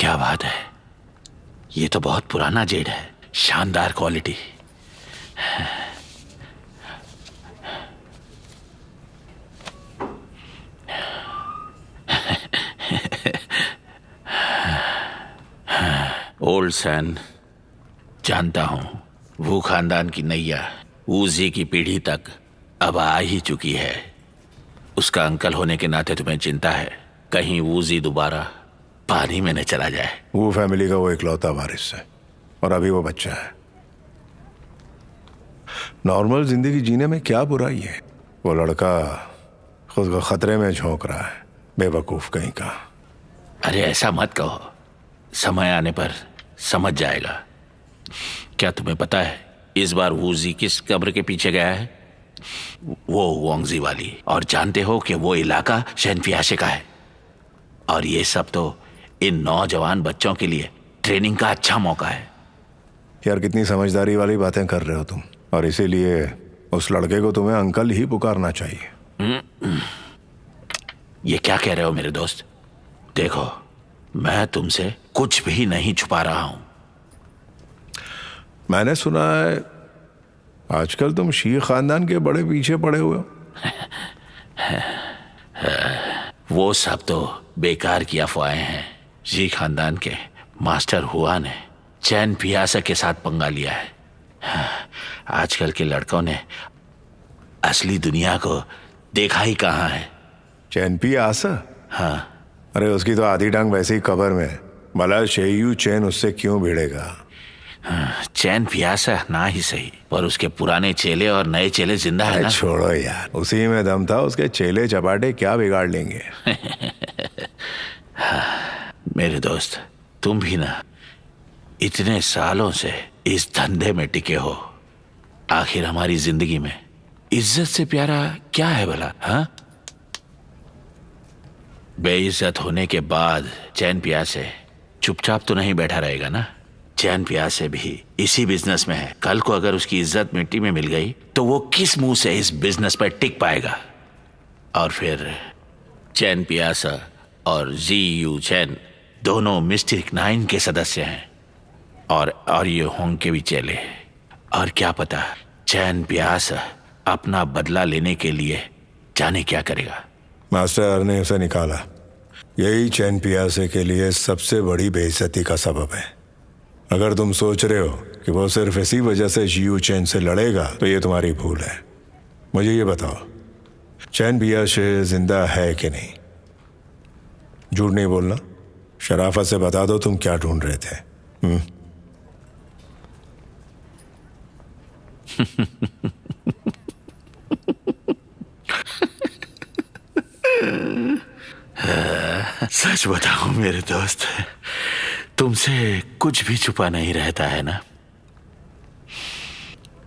क्या बात है, ये तो बहुत पुराना जेड है, शानदार क्वालिटी। ओल्ड सन, जानता हूं वो खानदान की नैया वूजी की पीढ़ी तक अब आ ही चुकी है। उसका अंकल होने के नाते तुम्हें चिंता है कहीं वूजी दोबारा पानी में न चला जाए। वो फैमिली का वो इकलौता वारिस है और अभी वो बच्चा है। नॉर्मल जिंदगी जीने में क्या बुराई है? वो लड़का खुद को खतरे में झोंक रहा है, बेवकूफ कहीं का। अरे ऐसा मत कहो, समय आने पर समझ जाएगा। क्या तुम्हें पता है इस बार वूजी किस कब्र के पीछे गया है? वो वोंगजी वाली। और जानते हो कि वो इलाका शैनफियाशे का है। और ये सब तो इन नौजवान बच्चों के लिए ट्रेनिंग का अच्छा मौका है। यार कितनी समझदारी वाली बातें कर रहे हो तुम, और इसीलिए उस लड़के को तुम्हें अंकल ही पुकारना चाहिए। ये क्या कह रहे हो मेरे दोस्त? देखो, मैं तुमसे कुछ भी नहीं छुपा रहा हूं। मैंने सुना है आजकल तुम शी खानदान के बड़े पीछे पड़े हुए हो। वो सब तो बेकार की अफवाहें हैं। शी खानदान के मास्टर हुआ ने चैन पियासा के साथ पंगा लिया है। आजकल के लड़कों ने असली दुनिया को देखा ही कहाँ है। चैन पियासा? हाँ। अरे उसकी तो आधी टांग वैसे ही कबर में, भला शेयू चैन उससे क्यों भिड़ेगा? चैन पियासा ना ही सही, पर उसके पुराने चेले और नए चेले जिंदा है ना। छोड़ो यार, उसी में दम था। उसके चेले चपाटे क्या बिगाड़ लेंगे? मेरे दोस्त, तुम भी ना इतने सालों से इस धंधे में टिके हो। आखिर हमारी जिंदगी में इज्जत से प्यारा क्या है भला? हाँ, बेइज्जत होने के बाद चैन पियासे चुपचाप तो नहीं बैठा रहेगा ना। चैन पियासे भी इसी बिजनेस में है। कल को अगर उसकी इज्जत मिट्टी में मिल गई तो वो किस मुंह से इस बिजनेस पर टिक पाएगा? और फिर चैन पियासा और जी चैन दोनों मिस्टिक 9 के सदस्य हैं, और ये होंग के भी चेले। और क्या पता चैन पियासा अपना बदला लेने के लिए जाने क्या करेगा। मास्टर ने उसे निकाला। यही चैन पियासे के लिए सबसे बड़ी बेइज्जती का सबब है। अगर तुम सोच रहे हो कि वो सिर्फ इसी वजह से जियू चैन से लड़ेगा तो ये तुम्हारी भूल है। मुझे ये बताओ, चैन पियासे जिंदा है कि नहीं? झूठ नहीं बोलना, शराफत से बता दो तुम क्या ढूंढ रहे थे। सच बताऊं मेरे दोस्त, तुमसे कुछ भी छुपा नहीं रहता है ना।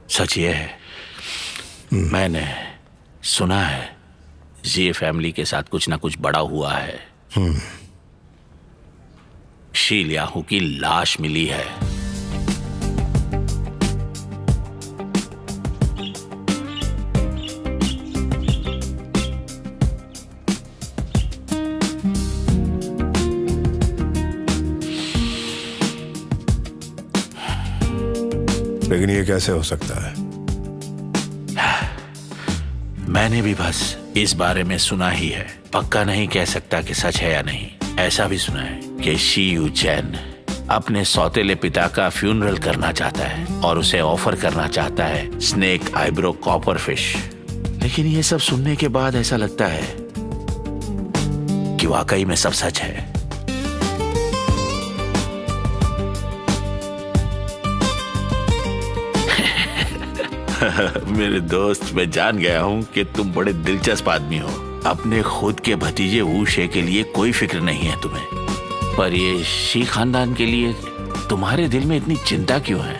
सच ये है, मैंने सुना है ये फैमिली के साथ कुछ ना कुछ बड़ा हुआ है। शी लियाहू की लाश मिली है। लेकिन ये कैसे हो सकता है? मैंने भी बस इस बारे में सुना ही है, पक्का नहीं कह सकता कि सच है या नहीं। ऐसा भी सुना है कि शी चैन अपने सौतेले पिता का फ्यूनरल करना चाहता है और उसे ऑफर करना चाहता है स्नेक आईब्रो कॉपर फिश। लेकिन ये सब सुनने के बाद ऐसा लगता है कि वाकई में सब सच है। मेरे दोस्त, मैं जान गया हूँ कि तुम बड़े दिलचस्प आदमी हो। अपने खुद के भतीजे वू शे के लिए कोई फिक्र नहीं है तुम्हें, पर ये शी खानदान के लिए तुम्हारे दिल में इतनी चिंता क्यों है?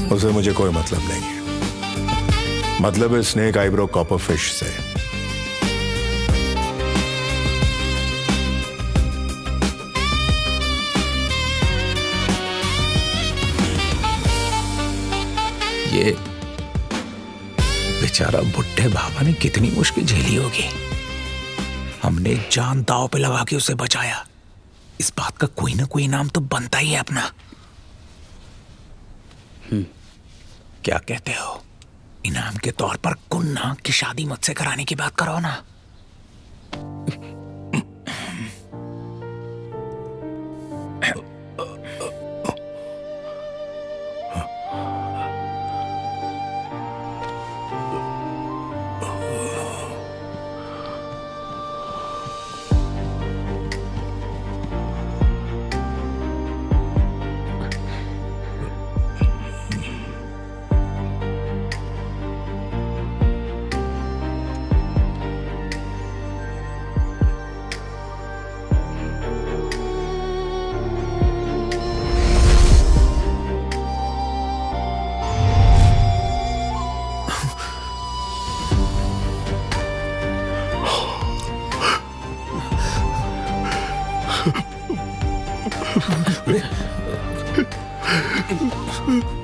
उसे मुझे कोई मतलब नहीं है। मतलब है स्नेक आईब्रो कॉपर फिश से। ये बेचारा बुढ़े बाबा ने कितनी मुश्किल झेली होगी। हमने जान दांव पे लगा के उसे बचाया, इस बात का कोई ना कोई इनाम तो बनता ही है अपना। क्या कहते हो? इनाम के तौर पर कुन्ना की शादी मुझसे कराने की बात करो ना।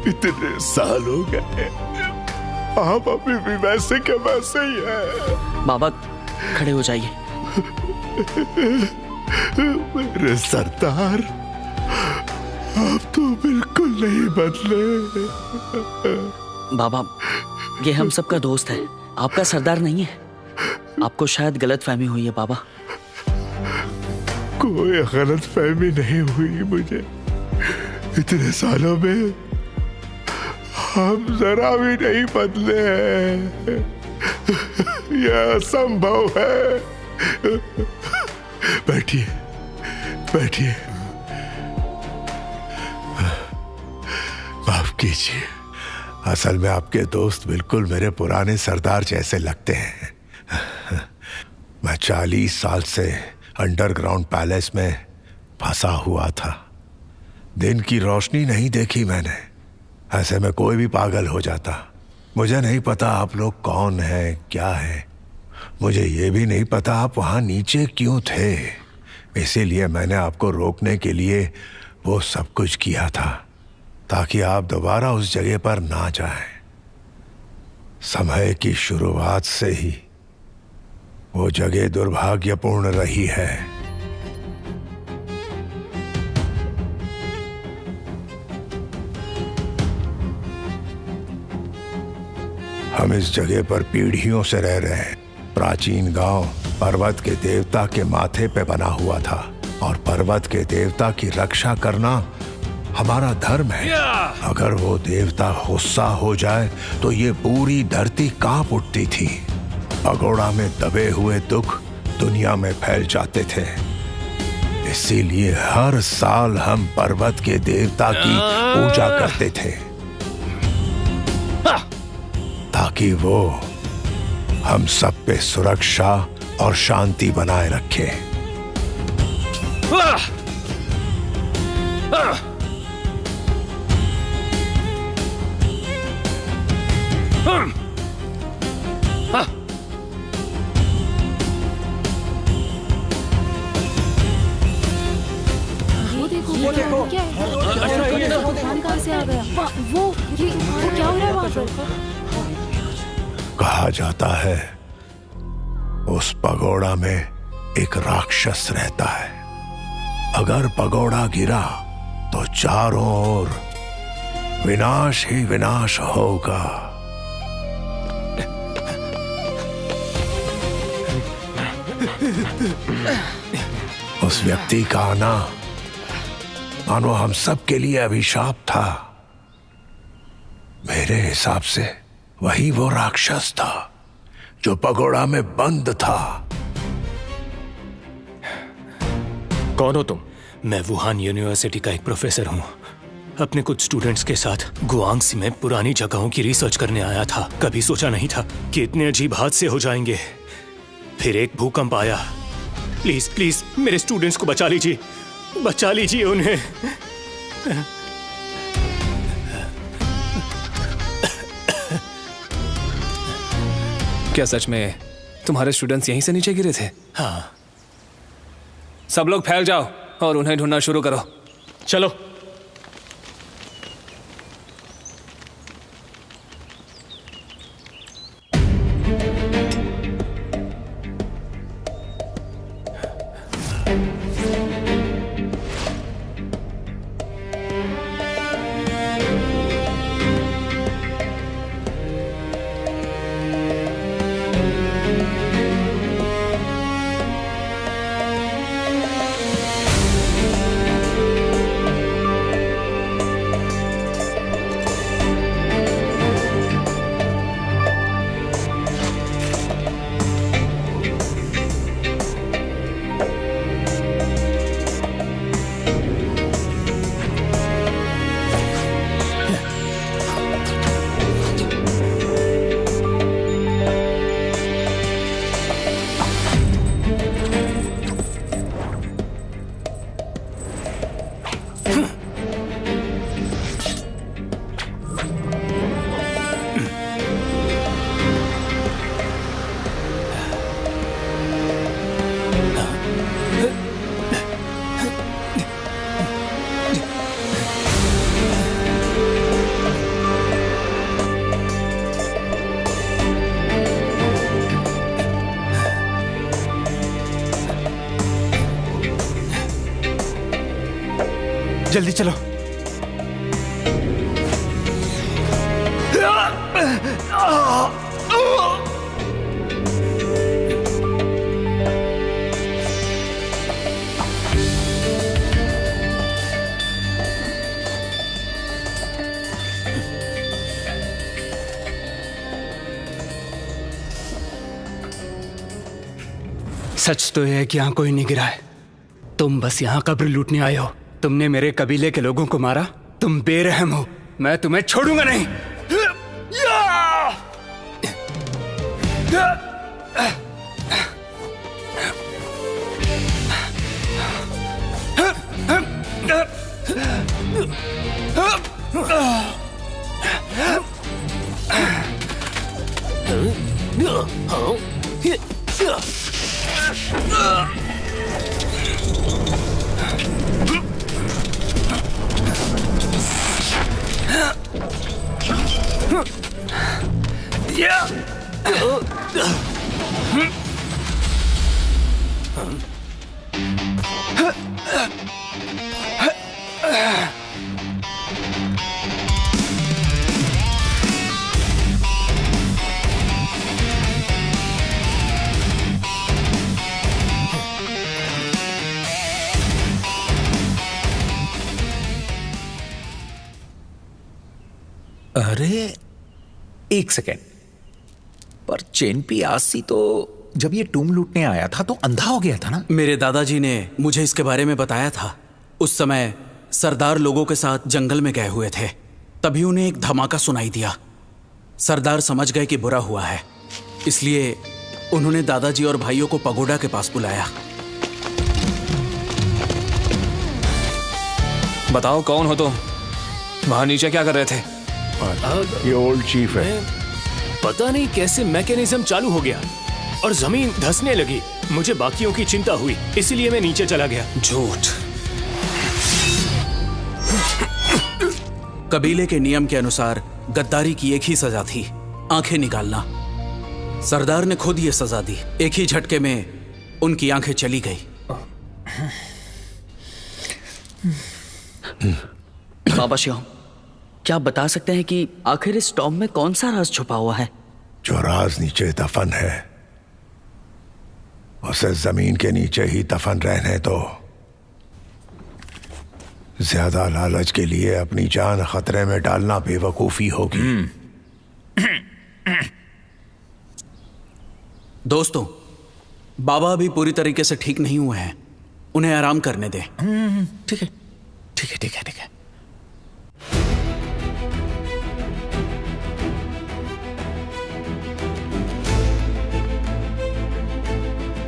इतने साल हो गए, आप अभी भी वैसे के वैसे ही है। बाबा खड़े हो जाइए। मेरे सरदार, आप तो बिल्कुल नहीं बदले। बाबा ये हम सबका दोस्त है, आपका सरदार नहीं है। आपको शायद गलतफहमी हुई है बाबा। कोई गलतफहमी नहीं हुई मुझे। इतने सालों में हम जरा भी नहीं बदले हैं। यह असंभव है। बैठिए बैठिए। माफ कीजिए, असल में आपके दोस्त बिल्कुल मेरे पुराने सरदार जैसे लगते हैं। मैं 40 साल से अंडरग्राउंड पैलेस में फंसा हुआ था। दिन की रोशनी नहीं देखी मैंने। ऐसे में कोई भी पागल हो जाता। मुझे नहीं पता आप लोग कौन हैं, क्या है। मुझे ये भी नहीं पता आप वहां नीचे क्यों थे। इसीलिए मैंने आपको रोकने के लिए वो सब कुछ किया था, ताकि आप दोबारा उस जगह पर ना जाएं। समय की शुरुआत से ही वो जगह दुर्भाग्यपूर्ण रही है। हम इस जगह पर पीढ़ियों से रह रहे हैं। प्राचीन गांव पर्वत के देवता के माथे पे बना हुआ था, और पर्वत के देवता की रक्षा करना हमारा धर्म है। अगर वो देवता गुस्सा हो जाए तो ये पूरी धरती कांप उठती थी। पगोड़ा में दबे हुए दुख दुनिया में फैल जाते थे। इसीलिए हर साल हम पर्वत के देवता की पूजा करते थे, ताकि वो हम सब पे सुरक्षा और शांति बनाए रखे। वो देखो क्या है? कहाँ से आ गया? वो क्या हो रहा है वहाँ पर? कहा जाता है उस पगोड़ा में एक राक्षस रहता है। अगर पगोड़ा गिरा तो चारों ओर विनाश ही विनाश होगा। उस व्यक्ति का आना मानो हम सब के लिए अभिशाप था। मेरे हिसाब से वही वो राक्षस था जो पगोड़ा में बंद था। कौन हो तुम? मैं वुहान यूनिवर्सिटी का एक प्रोफेसर हूँ। अपने कुछ स्टूडेंट्स के साथ गुआंगसी में पुरानी जगहों की रिसर्च करने आया था। कभी सोचा नहीं था कि इतने अजीब हादसे हो जाएंगे। फिर एक भूकंप आया। प्लीज प्लीज मेरे स्टूडेंट्स को बचा लीजिए, बचा लीजिए उन्हें। क्या सच में तुम्हारे स्टूडेंट्स यहीं से नीचे गिरे थे? हाँ। सब लोग फैल जाओ और उन्हें ढूंढना शुरू करो। चलो। जल्दी चलो। सच तो यह है कि यहाँ कोई नहीं गिरा है। तुम बस यहाँ कब्र लूटने आए हो। तुमने मेरे कबीले के लोगों को मारा। तुम बेरहम हो। मैं तुम्हें छोड़ूंगा नहीं। अरे एक सेकेंड, पर चेन पियासी तो जब ये टूम लूटने आया था तो अंधा हो गया था ना? मेरे दादाजी ने मुझे इसके बारे में बताया था। उस समय सरदार लोगों के साथ जंगल में गए हुए थे, तभी उन्हें एक धमाका सुनाई दिया। सरदार समझ गए कि बुरा हुआ है, इसलिए उन्होंने दादाजी और भाइयों को पगोडा के पास बुलाया। बताओ कौन हो तुम? वहां नीचे क्या कर रहे थे? ये ओल्ड चीफ है। पता नहीं कैसे मैकेनिज्म चालू हो गया और जमीन धंसने लगी। मुझे बाकियों की चिंता हुई, इसीलिए मैं नीचे चला गया। झूठ। कबीले के नियम के अनुसार गद्दारी की एक ही सजा थी, आंखें निकालना। सरदार ने खुद ये सजा दी। एक ही झटके में उनकी आंखें चली गई। बाबा श्याम, क्या आप बता सकते हैं कि आखिर इस टॉम में कौन सा राज छुपा हुआ है? जो राज नीचे दफन है उसे जमीन के नीचे ही दफन रहने दो। ज्यादा लालच के लिए अपनी जान खतरे में डालना बेवकूफी होगी। दोस्तों, बाबा अभी पूरी तरीके से ठीक नहीं हुए हैं, उन्हें आराम करने दें। ठीक है ठीक है ठीक है ठीक है।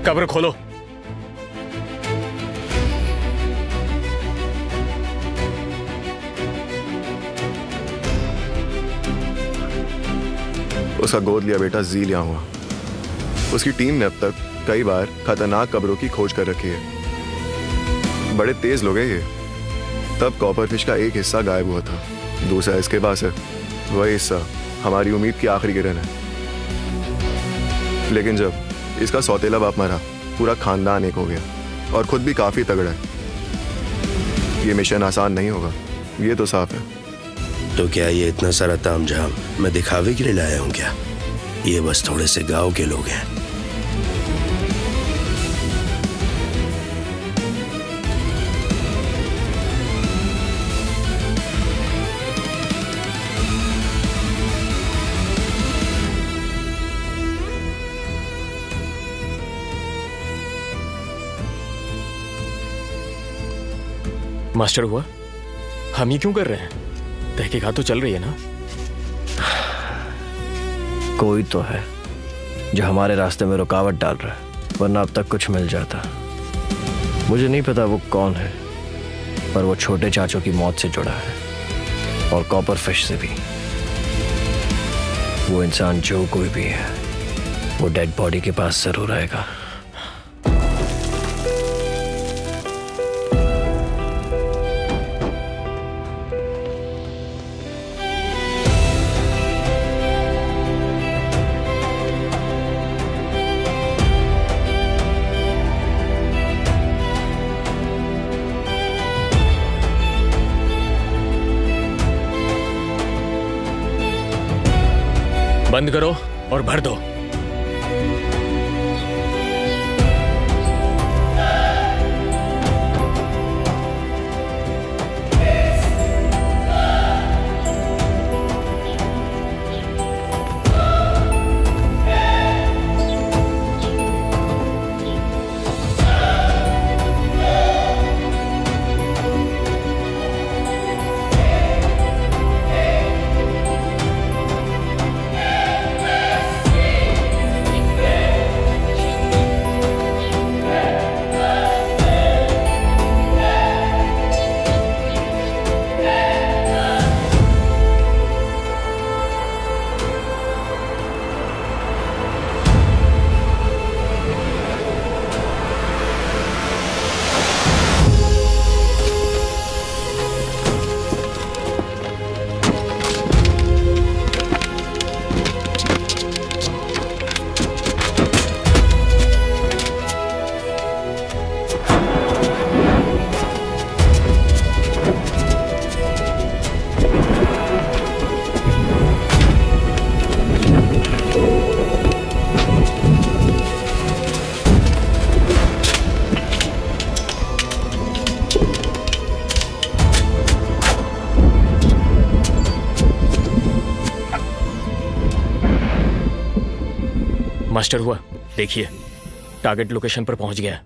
कब्र खोलो। उसका गोद लिया बेटा जी लिया हुआ। उसकी टीम ने अब तक कई बार खतरनाक कब्रों की खोज कर रखी है। बड़े तेज लोग हैं ये। तब कॉपर फिश का एक हिस्सा गायब हुआ था, दूसरा इसके पास है। वही हिस्सा हमारी उम्मीद की आखिरी किरण है। लेकिन जब इसका सौतेला बाप मरा, पूरा खानदान एक हो गया और खुद भी काफी तगड़ा है। ये मिशन आसान नहीं होगा, ये तो साफ है। तो क्या ये इतना सारा तामझाम मैं दिखावे के लिए लाया हूं क्या? ये बस थोड़े से गांव के लोग हैं। मास्टर हुआ, हम ये क्यों कर रहे हैं? तहकीकात तो चल रही है ना? कोई तो है जो हमारे रास्ते में रुकावट डाल रहा है, वरना अब तक कुछ मिल जाता। मुझे नहीं पता वो कौन है, पर वो छोटे चाचों की मौत से जुड़ा है और कॉपर फिश से भी। वो इंसान जो कोई भी है, वो डेड बॉडी के पास जरूर आएगा। बंद करो और भर दो। मास्टर हुआ, देखिए टारगेट लोकेशन पर पहुंच गया।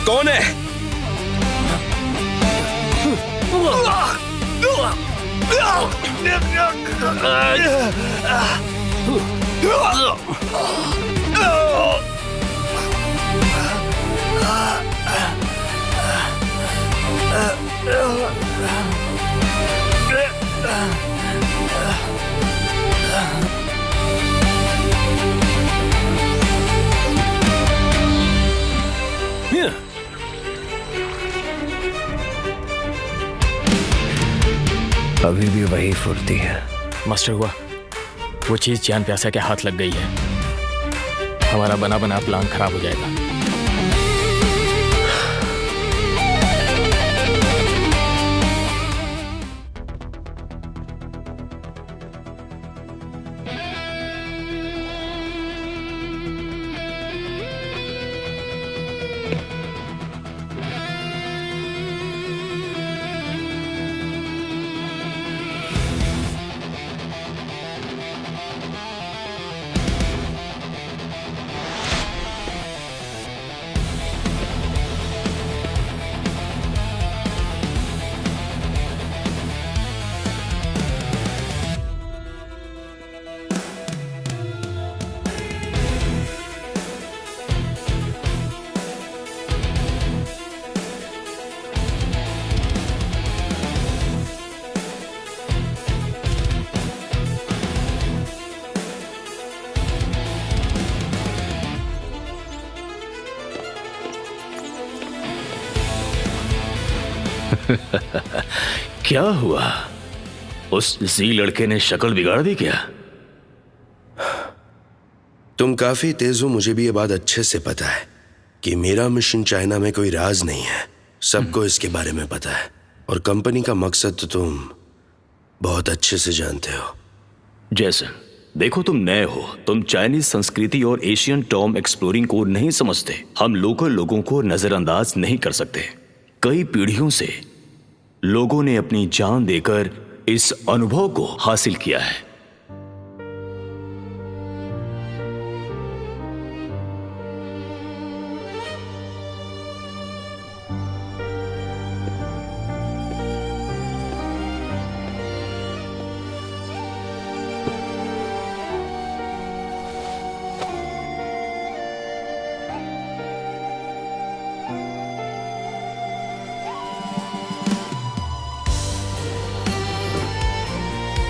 कौन है? अभी भी वही फुर्ती है। मास्टर हुआ, वो चीज जान प्यासा के हाथ लग गई है। हमारा बना बना प्लान खराब हो जाएगा। क्या हुआ? उस जी लड़के ने शक्ल बिगाड़ दी क्या? तुम काफी तेज हो, मुझे भी ये बात अच्छे से पता है कि मेरा मिशन चाइना में कोई राज नहीं है। सबको इसके बारे में पता है और कंपनी का मकसद तो तुम बहुत अच्छे से जानते हो। जैसन, देखो तुम नए हो, तुम चाइनीज संस्कृति और एशियन टॉम एक्सप्लोरिंग को नहीं समझते। हम लोकल लोगों को नजरअंदाज नहीं कर सकते। कई पीढ़ियों से लोगों ने अपनी जान देकर इस अनुभव को हासिल किया है।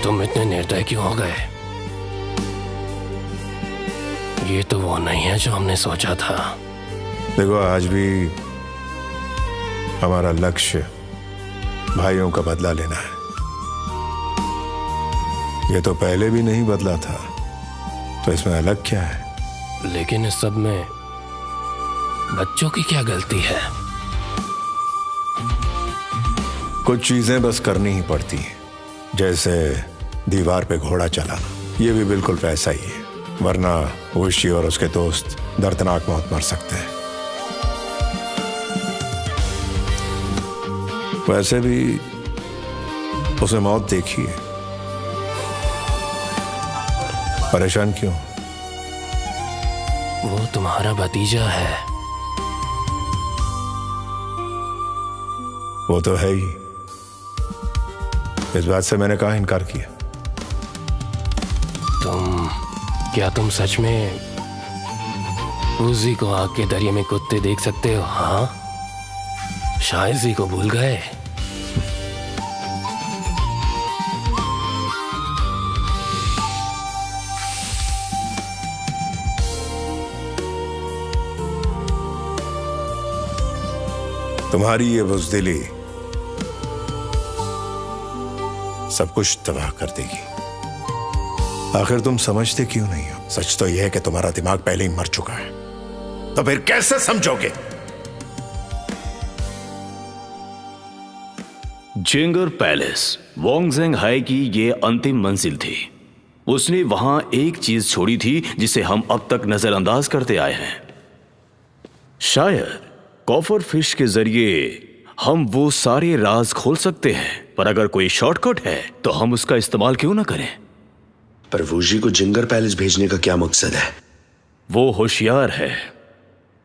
तुम इतने निर्दय क्यों हो गए? ये तो वो नहीं है जो हमने सोचा था। देखो, आज भी हमारा लक्ष्य भाइयों का बदला लेना है। ये तो पहले भी नहीं बदला था, तो इसमें अलग क्या है? लेकिन इस सब में बच्चों की क्या गलती है? कुछ चीजें बस करनी ही पड़ती हैं, जैसे दीवार पे घोड़ा चलाना। ये भी बिल्कुल वैसा ही है, वरना वुशी और उसके दोस्त दर्दनाक मौत मर सकते हैं। वैसे भी उसने मौत देखी है। परेशान क्यों? वो तुम्हारा भतीजा है। वो तो है ही। इस बात से मैंने कहा इनकार किया। क्या तुम सच में उसी को आग के दरिया में कुत्ते देख सकते हो? हाँ, शायद जी को भूल गए। तुम्हारी ये बुज़दिली सब कुछ तबाह कर देगी। आखिर तुम समझते क्यों नहीं हो? सच तो यह है कि तुम्हारा दिमाग पहले ही मर चुका है, तो फिर कैसे समझोगे? जिंगर पैलेस वोंगजेंग हाई की ये अंतिम मंजिल थी। उसने वहां एक चीज छोड़ी थी जिसे हम अब तक नजरअंदाज करते आए हैं। शायद कॉपर फिश के जरिए हम वो सारे राज खोल सकते हैं, पर अगर कोई शॉर्टकट है तो हम उसका इस्तेमाल क्यों ना करें? पर वुशी को जिंगर पैलेस भेजने का क्या मकसद है? वो होशियार है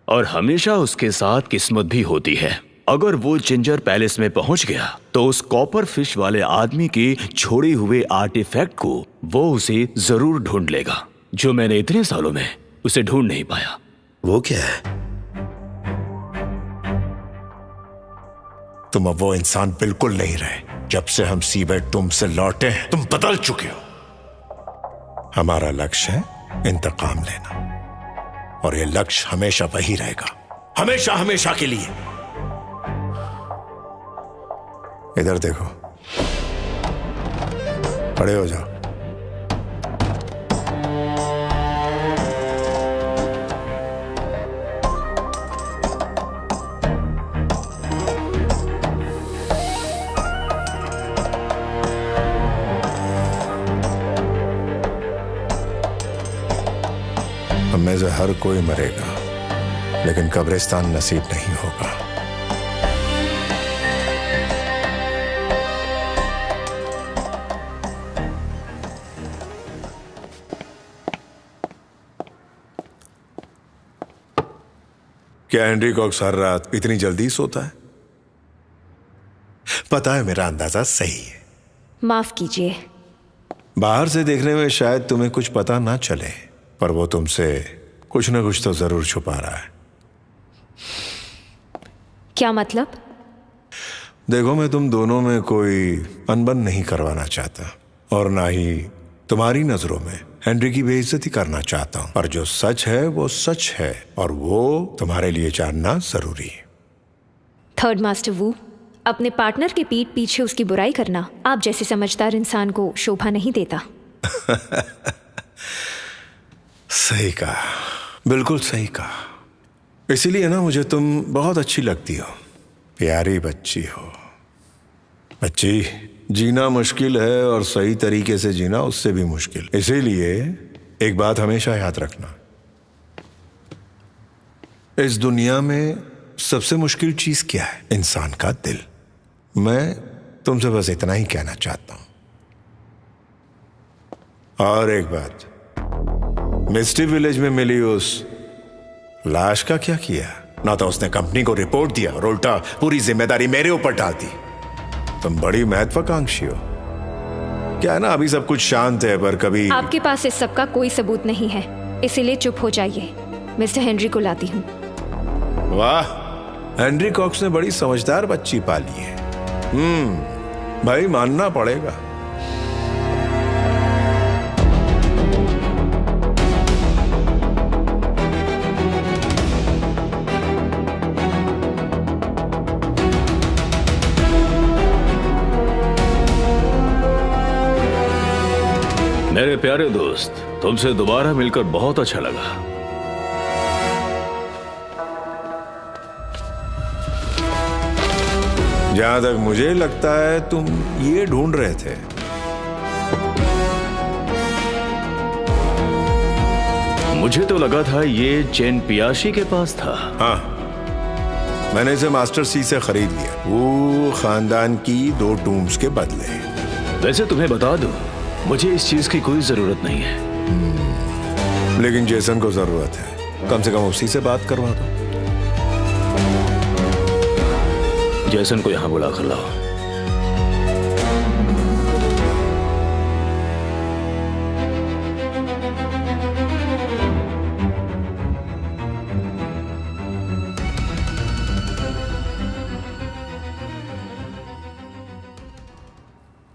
और हमेशा उसके साथ किस्मत भी होती है। अगर वो जिंजर पैलेस में पहुंच गया तो उस कॉपर फिश वाले आदमी के छोड़े हुए आर्टिफैक्ट को वो उसे जरूर ढूंढ लेगा, जो मैंने इतने सालों में उसे ढूंढ नहीं पाया। वो क्या है? तुम अब वो इंसान बिल्कुल नहीं रहे। जब से हम सीबेट तुमसे लौटे हैं, तुम बदल चुके हो। हमारा लक्ष्य है इंतकाम लेना, और ये लक्ष्य हमेशा वही रहेगा, हमेशा हमेशा के लिए। इधर देखो, खड़े हो जाओ। हम में से हर कोई मरेगा, लेकिन कब्रिस्तान नसीब नहीं होगा। क्या हेनरी कॉक्स हर रात इतनी जल्दी सोता है? पता है, मेरा अंदाजा सही है। माफ कीजिए। बाहर से देखने में शायद तुम्हें कुछ पता ना चले, पर वो तुमसे कुछ ना कुछ तो जरूर छुपा रहा है। क्या मतलब? देखो, मैं तुम दोनों में कोई अनबन नहीं करवाना चाहता, और ना ही तुम्हारी नजरों में हेनरी की बेइज्जती करना चाहता हूं। पर जो सच है वो सच है, और वो तुम्हारे लिए जानना जरूरी है। थर्ड मास्टर वू, अपने पार्टनर के पीठ पीछे उसकी बुराई करना आप जैसे समझदार इंसान को शोभा नहीं देता। सही कहा, बिल्कुल सही कहा। इसीलिए ना मुझे तुम बहुत अच्छी लगती हो। प्यारी बच्ची हो। बच्ची, जीना मुश्किल है और सही तरीके से जीना उससे भी मुश्किल। इसीलिए एक बात हमेशा याद रखना, इस दुनिया में सबसे मुश्किल चीज क्या है? इंसान का दिल। मैं तुमसे बस इतना ही कहना चाहता हूं। और एक बात, मिस्टी विलेज में मिली उस लाश का क्या किया? ना तो उसने कंपनी को रिपोर्ट दिया और उल्टा पूरी जिम्मेदारी मेरे ऊपर डाल दी। तुम बड़ी महत्वाकांक्षी हो। क्या है ना, अभी सब कुछ शांत है, पर कभी आपके पास इस सब का कोई सबूत नहीं है, इसीलिए चुप हो जाइए। मिस्टर हेनरी को लाती हूँ। वाह, हेनरी कॉक्स ने बड़ी समझदार बच्ची पाली है। भाई मानना पड़ेगा। मेरे प्यारे दोस्त, तुमसे दोबारा मिलकर बहुत अच्छा लगा। जहां तक मुझे लगता है तुम ये ढूंढ रहे थे। मुझे तो लगा था ये चेन पियाशी के पास था। हाँ, मैंने इसे मास्टर सी से खरीद लिया, वो खानदान की 2 टूम्स के बदले। वैसे तुम्हें बता दूं, मुझे इस चीज की कोई जरूरत नहीं है। लेकिन जेसन को जरूरत है, कम से कम उसी से बात करवा दो। जेसन को यहां बुला कर लाओ।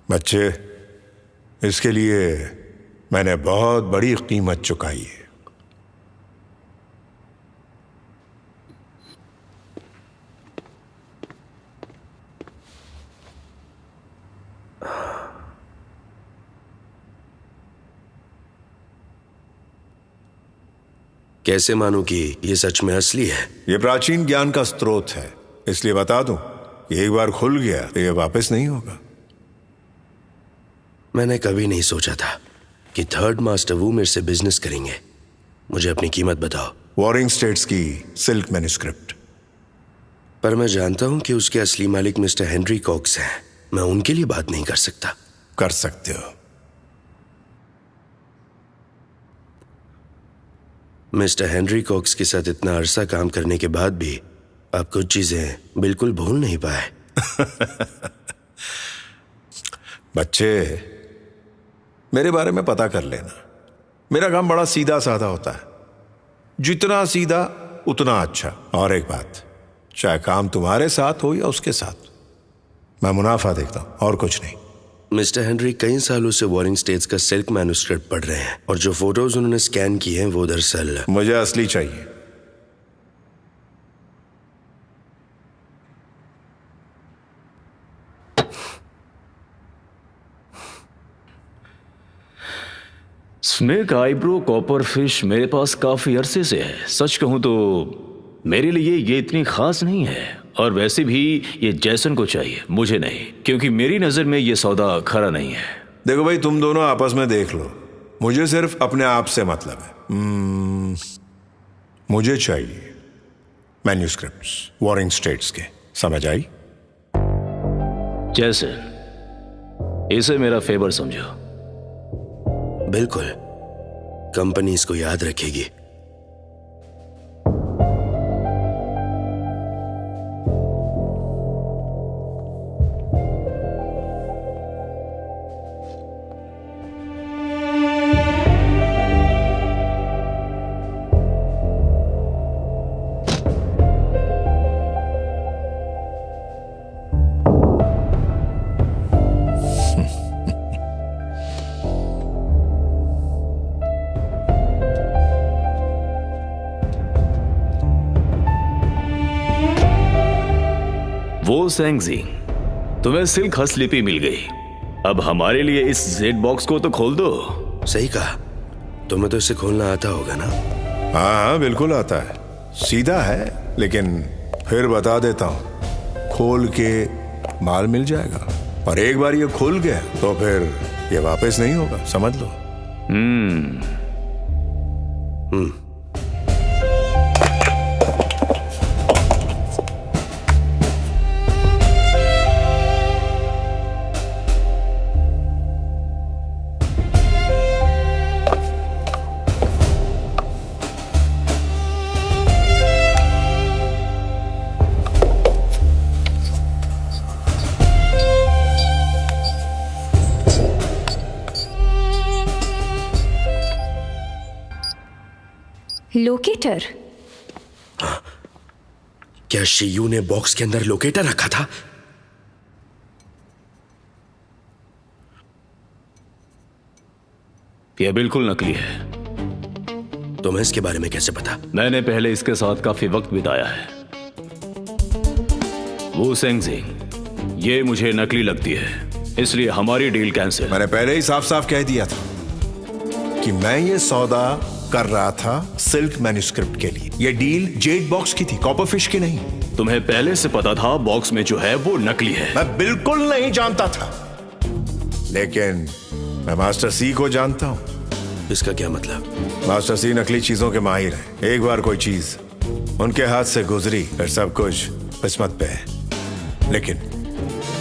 बच्चे, इसके लिए मैंने बहुत बड़ी कीमत चुकाई है। कैसे मानूं कि ये सच में असली है? ये प्राचीन ज्ञान का स्रोत है, इसलिए बता दूं, ये एक बार खुल गया तो ये वापस नहीं होगा। मैंने कभी नहीं सोचा था कि थर्ड मास्टर वू मेरे से बिजनेस करेंगे। मुझे अपनी कीमत बताओ। वॉरिंग स्टेट्स की सिल्क मैन्युस्क्रिप्ट। पर मैं जानता हूं कि उसके असली मालिक मिस्टर हेनरी कॉक्स हैं। मैं उनके लिए बात नहीं कर सकता। कर सकते हो। मिस्टर हेनरी कॉक्स के साथ इतना अरसा काम करने के बाद भी आप कुछ चीजें बिल्कुल भूल नहीं पाए। बच्चे, मेरे बारे में पता कर लेना। मेरा काम बड़ा सीधा साधा होता है, जितना सीधा उतना अच्छा। और एक बात, चाहे काम तुम्हारे साथ हो या उसके साथ, मैं मुनाफा देखता हूं और कुछ नहीं। मिस्टर हेनरी कई सालों से वॉरिंग स्टेट्स का सिल्क मैन्युस्क्रिप्ट पढ़ रहे हैं और जो फोटोज उन्होंने स्कैन किए हैं वो दरअसल मुझे असली चाहिए। स्नेक आईब्रो कॉपर फिश मेरे पास काफी अरसे से है। सच कहूं तो मेरे लिए ये इतनी खास नहीं है, और वैसे भी ये जैसन को चाहिए, मुझे नहीं, क्योंकि मेरी नजर में ये सौदा खरा नहीं है। देखो भाई, तुम दोनों आपस में देख लो, मुझे सिर्फ अपने आप से मतलब है। मुझे चाहिए मैन्युस्क्रिप्ट्स वॉरिंग स्टेट्स के, समझ आई? जैसन, इसे मेरा फेवर समझो। बिल्कुल, कंपनी इसको याद रखेगी। वो सैंगजिंग, तुम्हें सिल्क हसलिपि मिल गई। अब हमारे लिए इस जेड बॉक्स को तो खोल दो। सही कहा, तुम्हें तो इसे खोलना आता होगा ना? हाँ, बिल्कुल आता है। सीधा है, लेकिन फिर बता देता हूं, खोल के माल मिल जाएगा। और एक बार ये खुल गया तो फिर ये वापस नहीं होगा, समझ लो। लोकेटर? क्या शियू ने बॉक्स के अंदर लोकेटर रखा था? यह बिल्कुल नकली है। तुम्हें इसके बारे में कैसे पता? मैंने पहले इसके साथ काफी वक्त बिताया है। वो सेंगजिंग, ये मुझे नकली लगती है, इसलिए हमारी डील कैंसिल। मैंने पहले ही साफ साफ कह दिया था कि मैं ये सौदा कर रहा था सिल्क मैन्युस्क्रिप्ट के लिए। ये डील जेड बॉक्स की थी, कॉपरफिश की नहीं। तुम्हें पहले से पता था बॉक्स में जो है वो नकली है? मैं बिल्कुल नहीं जानता था, लेकिन मैं मास्टर सी को जानता हूं। इसका क्या मतलब? मास्टर सी नकली चीजों के माहिर हैं। एक बार कोई चीज उनके हाथ से गुजरी फिर सब कुछ किस्मत पे है। लेकिन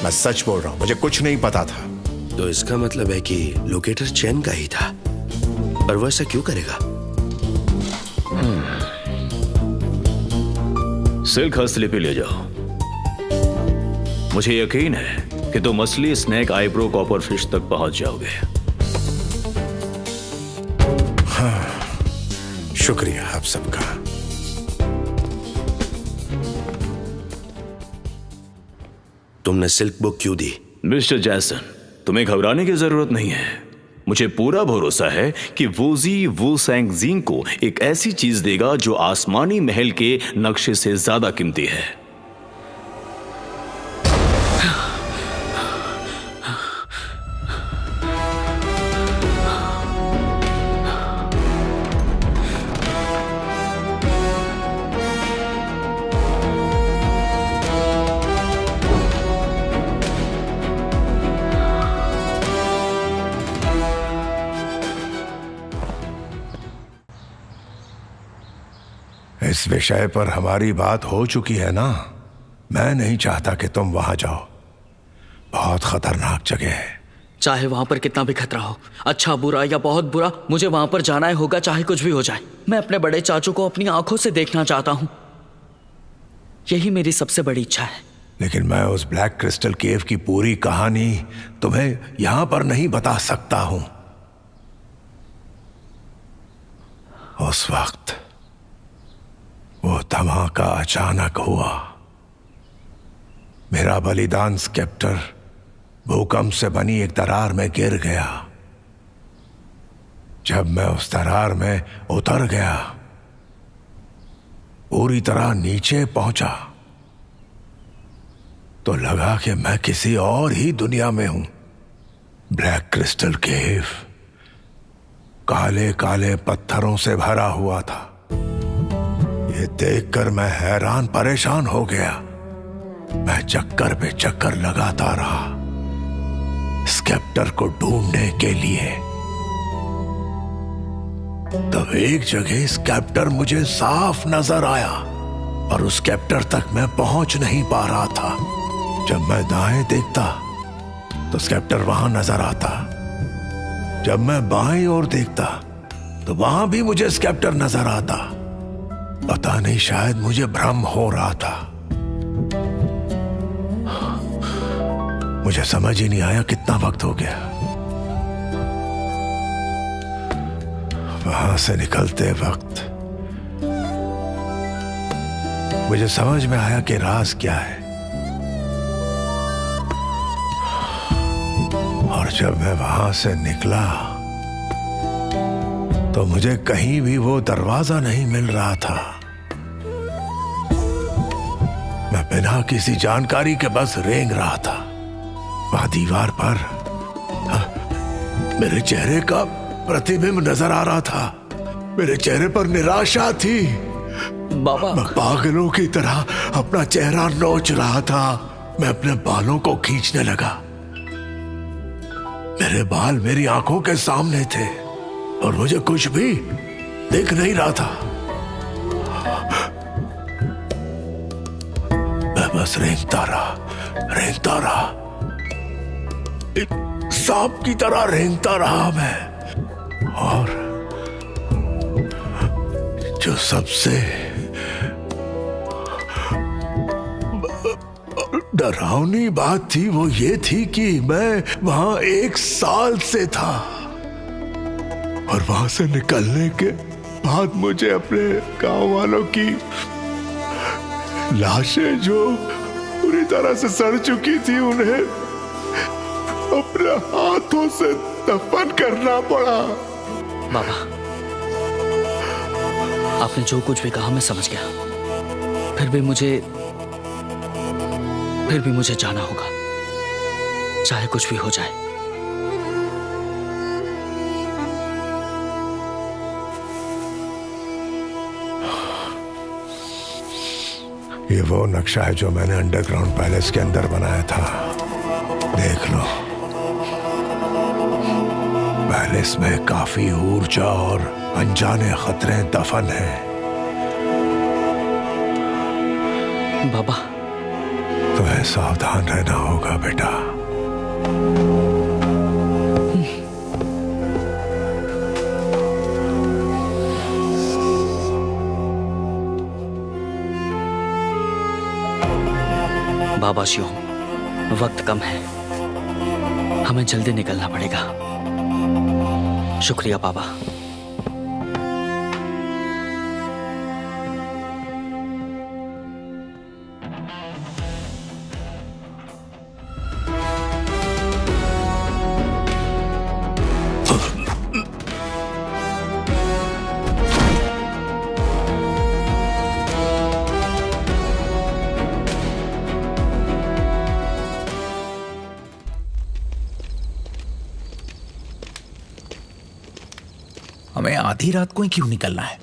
मैं सच बोल रहा हूं, मुझे कुछ नहीं पता था। तो इसका मतलब है कि लोकेटर चैन का ही था, पर वो ऐसा क्यों करेगा? सिल्क हस्तलिपि ले जाओ। मुझे यकीन है कि तुम असली स्नेक आईब्रो कॉपर फिश तक पहुंच जाओगे। हाँ, शुक्रिया आप सबका। तुमने सिल्क बुक क्यों दी? मिस्टर जैसन, तुम्हें घबराने की जरूरत नहीं है। मुझे पूरा भरोसा है कि वोजी वू सेंगजिंग को एक ऐसी चीज देगा जो आसमानी महल के नक्शे से ज्यादा कीमती है। इस विषय पर हमारी बात हो चुकी है ना। मैं नहीं चाहता कि तुम वहां जाओ, बहुत खतरनाक जगह है। चाहे वहां पर कितना भी खतरा हो, अच्छा बुरा या बहुत बुरा, मुझे वहां पर जाना ही होगा, चाहे कुछ भी हो जाए। मैं अपने बड़े चाचू को अपनी आंखों से देखना चाहता हूं, यही मेरी सबसे बड़ी इच्छा है। लेकिन मैं उस ब्लैक क्रिस्टल केव की पूरी कहानी तुम्हें यहां पर नहीं बता सकता हूं। उस वक्त वो धमाका अचानक हुआ। मेरा बलिदान स्केप्टर भूकंप से बनी एक दरार में गिर गया। जब मैं उस दरार में उतर गया, पूरी तरह नीचे पहुंचा, तो लगा कि मैं किसी और ही दुनिया में हूं। ब्लैक क्रिस्टल केव काले काले पत्थरों से भरा हुआ था। ये देखकर मैं हैरान परेशान हो गया। मैं चक्कर पे चक्कर लगाता रहा स्केप्टर को ढूंढने के लिए। तब एक जगह स्केप्टर मुझे साफ नजर आया, और उस स्केप्टर तक मैं पहुंच नहीं पा रहा था। जब मैं दाएं देखता तो स्केप्टर वहां नजर आता। जब मैं बाएं ओर देखता तो वहां भी मुझे स्केप्टर नजर आता। पता नहीं, शायद मुझे भ्रम हो रहा था। मुझे समझ ही नहीं आया कितना वक्त हो गया। वहां से निकलते वक्त मुझे समझ में आया कि राज क्या है। और जब मैं वहां से निकला तो मुझे कहीं भी वो दरवाजा नहीं मिल रहा था। मैं बिना किसी जानकारी के बस रेंग रहा था। वहां दीवार पर मेरे चेहरे का प्रतिबिंब नजर आ रहा था। मेरे चेहरे पर निराशा थी। बाबा, मैं पागलों की तरह अपना चेहरा नोच रहा था। मैं अपने बालों को खींचने लगा। मेरे बाल मेरी आंखों के सामने थे और मुझे कुछ भी दिख नहीं रहा था। मैं बस रेंगता रहा, सांप की तरह रेंगता रहा मैं। और जो सबसे डरावनी बात थी वो ये थी कि मैं वहां 1 साल से था और वहां से निकलने के बाद मुझे अपने गांव वालों की लाशें जो पूरी तरह से सड़ चुकी थी उन्हें अपने हाथों से दफन करना पड़ा। बाबा, आपने जो कुछ भी कहा मैं समझ गया। फिर भी मुझे जाना होगा, चाहे कुछ भी हो जाए। ये वो नक्शा है जो मैंने अंडरग्राउंड पैलेस के अंदर बनाया था। देख लो, पैलेस में काफी ऊर्जा और अनजाने खतरे दफन हैं। बाबा, तुम्हें सावधान रहना होगा बेटा। बाबा शिवम, वक्त कम है, हमें जल्दी निकलना पड़ेगा। शुक्रिया बाबा। हमें आधी रात को ही क्यों निकलना है?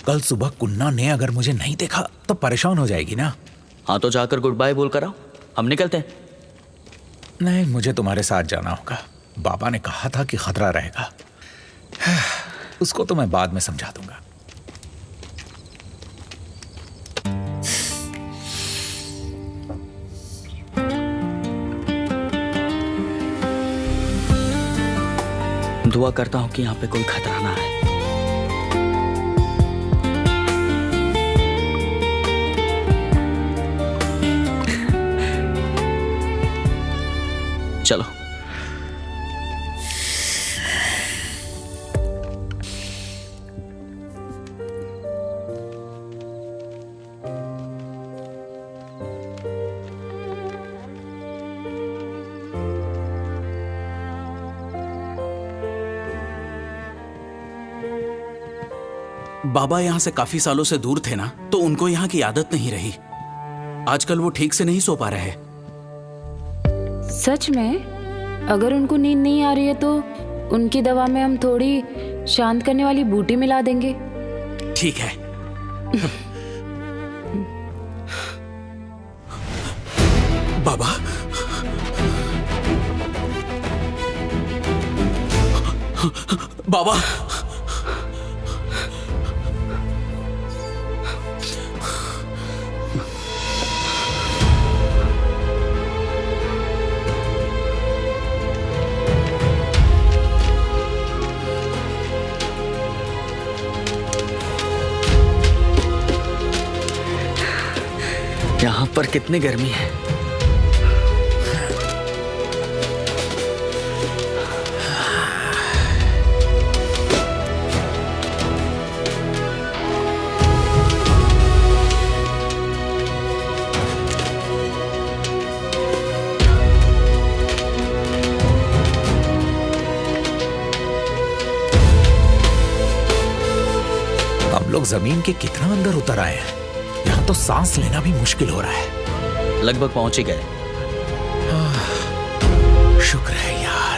कल सुबह कुन्ना ने अगर मुझे नहीं देखा तो परेशान हो जाएगी ना। हाँ तो जाकर गुड बाय बोल कर आओ, हम निकलते हैं। नहीं, मुझे तुम्हारे साथ जाना होगा। बाबा ने कहा था कि खतरा रहेगा। उसको तो मैं बाद में समझा दूंगा। दुआ करता हूं कि यहाँ पे कोई खतरा ना आए। चलो। बाबा यहाँ से काफी सालों से दूर थे ना, तो उनको यहाँ की आदत नहीं रही। आजकल वो ठीक से नहीं सो पा रहे। सच में? अगर उनको नींद नहीं आ रही है तो उनकी दवा में हम थोड़ी शांत करने वाली बूटी मिला देंगे। ठीक है। बाबा, बाबा, यहाँ पर कितनी गर्मी है। हम लोग जमीन के कितना अंदर उतर आए हैं। यहाँ तो सांस लेना भी मुश्किल हो रहा है। लगभग पहुंच ही गए। शुक्र है यार।